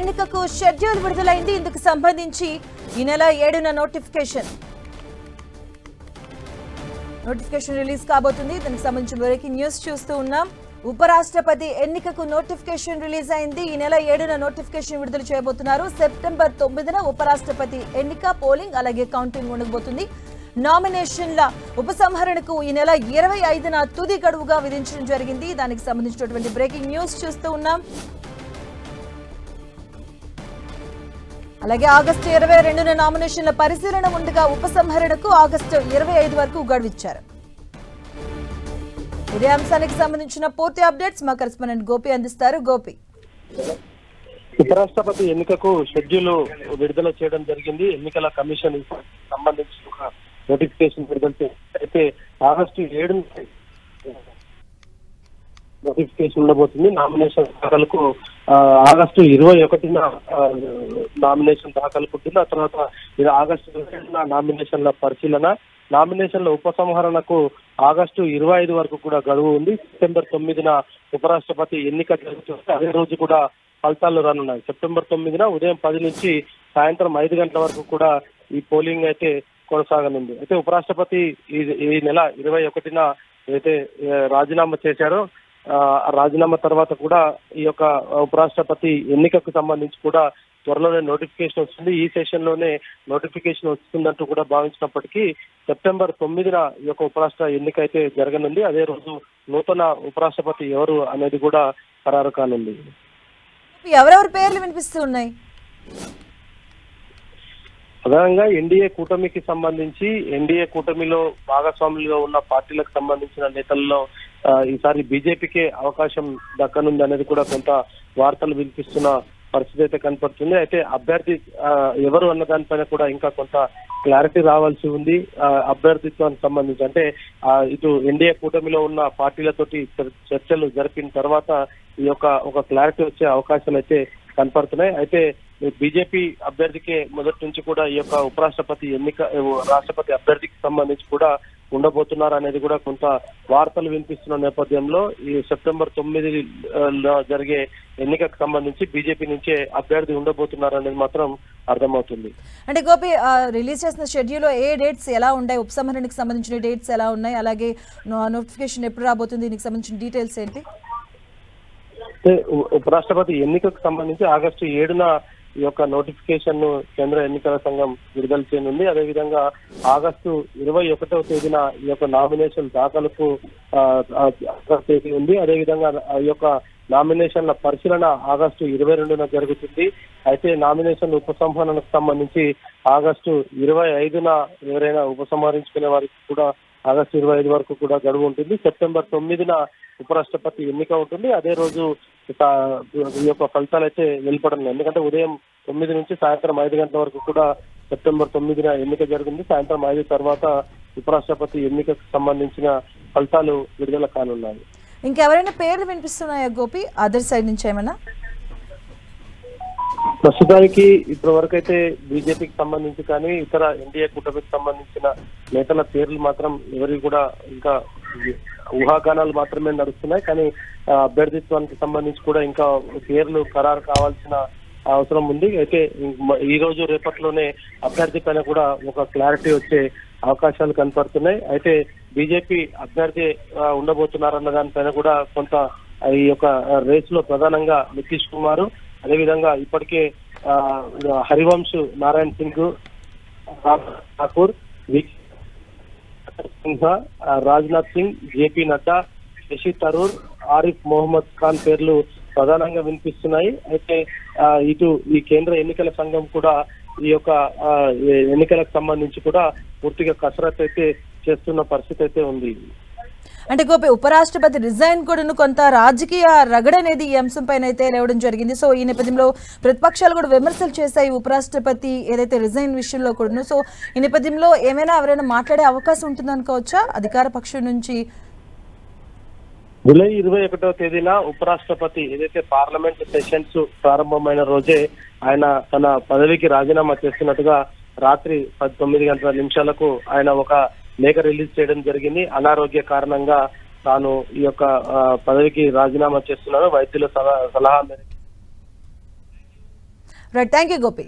ఎన్నికకు షెడ్యూల్ విడుదలైంది. ఇందుకు సంబంధించి ఈ నెల 7న నోటిఫికేషన్ రిలీజ్ కాబోతుంది. దీనికి సంబంధించిన బ్రేకింగ్ న్యూస్ చూస్తూ ఉన్నాం. ఉపరాష్ట్రపతి ఎన్నికకు నోటిఫికేషన్ రిలీజ్ అయింది. ఈ నెల 7న నోటిఫికేషన్ విడుదల చేయబోతున్నారు. సెప్టెంబర్ 9న ఉపరాష్ట్రపతి ఎన్నిక, పోలింగ్ అలాగే కౌంటింగ్ ఉండబోతుంది. నామినేషన్ల ఉపసంహరణకు ఈ నెల 25న తుది గడువుగా విధించడం జరిగింది. దానికి సంబంధించినటువంటి బ్రేకింగ్ న్యూస్ చూస్తూ ఉన్నాం. అలాగే ఆగస్టు 22న నామినేషన్ల పరిశీలన ఉండగా ఉపసంహరణకు ఆగస్టు 25 వరకు గడువిచ్చారు. ఇదే అంశానికి సంబంధించిన పూర్తి అప్డేట్స్ మా కరెస్పాండెంట్ గోపి అందిస్తారు. గోపి, ఉపరాష్ట్రపతి ఎన్నికకు షెడ్యూల్ విడుదల చేయడం జరిగింది. ఎన్నికల కమిషన్ సంబంధించి ఒక నోటిఫికేషన్ విడుదల అయితే ఆగస్టు 7 నోటిఫికేషన్ ఉండబోతుంది. నామినేషన్ దాఖలకు ఆగస్టు 21న నామినేషన్ దాఖలు ఉంటుంది. ఆ తర్వాత ఆగస్టు 2న నామినేషన్ల పరిశీలన, నామినేషన్ల ఉపసంహరణకు ఆగస్టు 25 వరకు కూడా గడువు ఉంది. సెప్టెంబర్ 9న ఉపరాష్ట్రపతి ఎన్నిక జరుగుతుంది. అదే రోజు కూడా ఫలితాలు రానున్నాయి. సెప్టెంబర్ 9న ఉదయం 10 నుంచి సాయంత్రం 5 గంటల వరకు కూడా ఈ పోలింగ్ అయితే కొనసాగనుంది. అయితే ఉపరాష్ట్రపతి ఈ నెల 21న అయితే రాజీనామా చేశారో, రాజీనామా తర్వాత కూడా ఈ యొక్క ఉపరాష్ట్రపతి ఎన్నికకు సంబంధించి కూడా త్వరలోనే నోటిఫికేషన్ వస్తుంది. ఈ సెషన్ లోనే నోటిఫికేషన్ వస్తుందంటూ కూడా భావించినప్పటికీ సెప్టెంబర్ 9న ఈ యొక్క ఉపరాష్ట్ర ఎన్నిక అయితే జరగనుంది. అదే రోజు నూతన ఉపరాష్ట్రపతి ఎవరు అనేది కూడా ఖరారు కానుంది. ఎవరెవరి పేర్లు వినిపిస్తూ ఉన్నాయి? ప్రధానంగా ఎన్డీఏ కూటమికి సంబంధించి, ఎన్డీఏ కూటమిలో భాగస్వాములుగా ఉన్న పార్టీలకు సంబంధించిన నేతల్లో ఈసారి బీజేపీకే అవకాశం దక్కనుంది అనేది కూడా కొంత వార్తలు వినిపిస్తున్న పరిస్థితి అయితే కనపడుతుంది. అయితే అభ్యర్థి ఎవరు అన్న దానిపైన కూడా ఇంకా కొంత క్లారిటీ రావాల్సి ఉంది. అభ్యర్థిత్వానికి సంబంధించి అంటే ఇటు ఎన్డీఏ కూటమిలో ఉన్న పార్టీలతోటి చర్చలు జరిపిన తర్వాత ఈ యొక్క ఒక క్లారిటీ వచ్చే అవకాశాలు అయితే కనపడుతున్నాయి. అయితే బీజేపీ అభ్యర్థికే మొదటి నుంచి కూడా ఈ యొక్క ఉపరాష్ట్రపతి ఎన్నిక, రాష్ట్రపతి అభ్యర్థికి సంబంధించి కూడా ఉండబోతున్నారు అనేది కూడా కొంత వార్తలు వినిపిస్తున్న నేపథ్యంలో ఈ సెప్టెంబర్ 9 జరిగే ఎన్నికకు సంబంధించి బీజేపీ నుంచే అభ్యర్థి ఉండబోతున్నారు అనేది మాత్రం అర్థమవుతుంది. అంటే గోపి, రిలీజ్ చేసిన షెడ్యూల్ ఏ డేట్స్ ఎలా ఉన్నాయి, ఉపసంహరణకి సంబంధించిన డేట్స్ ఎలా ఉన్నాయి, అలాగే నోటిఫికేషన్ ఎప్పుడు రాబోతుంది, దీనికి సంబంధించిన డీటెయిల్స్ ఏంటి? ఉపరాష్ట్రపతి ఎన్నికకు సంబంధించి ఆగస్టు 7న ఈ యొక్క నోటిఫికేషన్ ను కేంద్ర ఎన్నికల సంఘం విడుదల చేయనుంది. అదేవిధంగా ఆగస్టు 21వ తేదీన ఈ యొక్క నామినేషన్ దాఖలకు తేదీ ఉంది. అదేవిధంగా ఈ యొక్క నామినేషన్ల పరిశీలన ఆగస్టు 22న జరుగుతుంది. అయితే నామినేషన్ ఉపసంహరణకు సంబంధించి ఆగస్టు 25న ఎవరైనా ఉపసంహరించుకునే వారికి కూడా ఆగస్టు 25 వరకు కూడా గడువు ఉంటుంది. సెప్టెంబర్ 9న ఉపరాష్ట్రపతి ఎన్నిక ఉంటుంది. అదే రోజు ఈ యొక్క ఫలితాలు అయితే వెలువడనున్నాయి. ఎందుకంటే ఉదయం 9 నుంచి సాయంత్రం 5 గంటల వరకు కూడా సెప్టెంబర్ 9న ఎన్నిక జరిగింది. సాయంత్రం 5 తర్వాత ఉపరాష్ట్రపతి ఎన్నికకు సంబంధించిన ఫలితాలు విడుదల కానున్నాయి. ఇంకెవరైనా పేర్లు వినిపిస్తున్నాయా గోపి, అదర్ సైడ్ నుంచి ఏమైనా? ప్రస్తుతానికి ఇప్పటి వరకు అయితే బీజేపీకి సంబంధించి కానీ ఇతర ఎన్డీఏ కూటమికి సంబంధించిన నేతల పేర్లు మాత్రం ఎవరికి కూడా ఇంకా ఊహాగానాలు మాత్రమే నడుస్తున్నాయి. కానీ అభ్యర్థిత్వానికి సంబంధించి కూడా ఇంకా పేర్లు ఖరారు కావాల్సిన అవసరం ఉంది. అయితే ఈ రోజు రేపట్లోనే అభ్యర్థి పైన కూడా ఒక క్లారిటీ వచ్చే అవకాశాలు కనపడుతున్నాయి. అయితే బీజేపీ అభ్యర్థి ఉండబోతున్నారన్న దానిపైన కూడా కొంత ఈ యొక్క రేస్ లో ప్రధానంగా నితీష్ కుమార్, అదేవిధంగా ఇప్పటికే హరివంశ్ నారాయణ్ సింగ్, ఠాకూర్, సింహ, రాజ్నాథ్ సింగ్, జేపీ నడ్డా, శశి థరూర్, ఆరిఫ్ మొహమ్మద్ ఖాన్ పేర్లు ప్రధానంగా వినిపిస్తున్నాయి. అయితే ఇటు ఈ కేంద్ర ఎన్నికల సంఘం కూడా ఈ యొక్క ఎన్నికలకు సంబంధించి కూడా పూర్తిగా కసరత్తు అయితే చేస్తున్న పరిస్థితి అయితే ఉంది. అంటే గోపి, ఉపరాష్ట్రపతి రిజైన్ కూడా కొంత రాజకీయ రగడ అనేది ఈ అంశం పైన అయితే లేవడం జరిగింది. సో ఈ నేపథ్యంలో ప్రతిపక్షాలు కూడా విమర్శలు చేశాయి ఉపరాష్ట్రపతి ఏదైతే రిజైన్ విషయంలో కూడా. సో ఈ నేపథ్యంలో ఎవరైనా మాట్లాడే అవకాశం ఉంటుందనుకోవచ్చా అధికార పక్షం నుంచి? జూలై 21వ తేదీన ఉపరాష్ట్రపతి ఏదైతే పార్లమెంట్ సెషన్స్ ప్రారంభమైన రోజే ఆయన తన పదవికి రాజీనామా చేస్తున్నట్టుగా రాత్రి 19 ఆయన ఒక లేఖ రిలీజ్ చేయడం జరిగింది. అనారోగ్య కారణంగా తాను ఈ యొక్క పదవికి రాజీనామా చేస్తున్నాను, వైద్యుల సలహా మేరకు రైట్, థ్యాంక్ యూ గోపి.